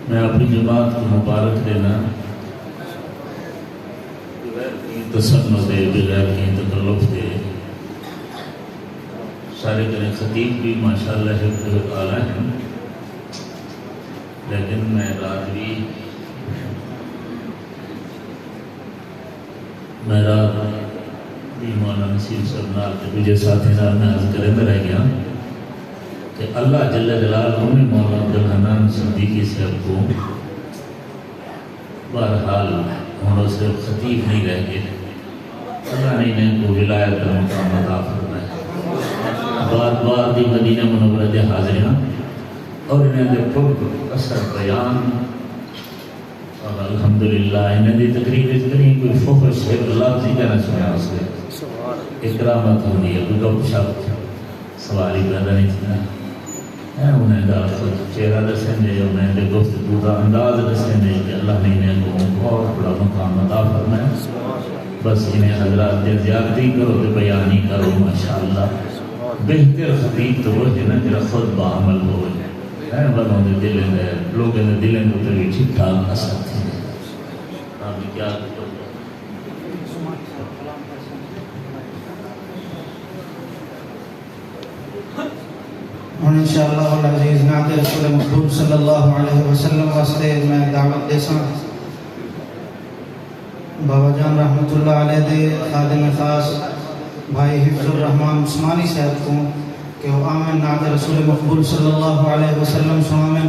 میں اپنی جماعت کو مبارک دینا بغیر کی تسنن دے، بغیر کی تکلف دے. سارے کریں خطیب بھی ماشاءاللہ حفظ اعلیٰ ہیں، لیکن میں رات بھی مولانا نصیر صاحب نال کے دوجے ساتھی نال میں عرض کرے میں رہ گیا کہ اللہ جل جلالہ نے مولانا عبدالحنان صدیقی صاحب کو بہرحال ہم صرف خطیب نہیں رہ گئے، اللہ نے انہیں کو ولایت کا مقام عطا فرمایا. بار بار دی مدینہ منورہ دے حاضر ہیں اور انہیں دے پر اثر بیان اور الحمدللہ انہیں دی تقریب اتنی کوئی فخر سے لفظ ہی کہنا سنا اس کے اکرامت ہوئی ہے، کوئی گپ شپ سواری پیدا نہیں تھا. انہیں دا چہرہ دسیں دے، انہیں دے گفتگو دا انداز دسیں دے کہ اللہ نے انہیں کو بہت بڑا مقام عطا فرمایا. بس انہیں حضرات دے زیادتی کرو تو بیانی کرو. ماشاءاللہ بہتر خطیب تو وہ ہے نا جرا خود بعمل ہو ہے، بلوں دے دلیں دے لوگوں دے دلیں دے بھی ٹھیک ٹھاک اثر تھی. آپ کیا اور انشاءاللہ العزیز نعت رسول مقبول صلی اللہ علیہ وسلم واسطے میں دعوت دے ساں بابا جان رحمت اللہ علیہ دے خادم خاص بھائی حفظ الرحمان عثمانی صاحب کو کہ وہ آمین نعت رسول مقبول صلی اللہ علیہ وسلم سنامن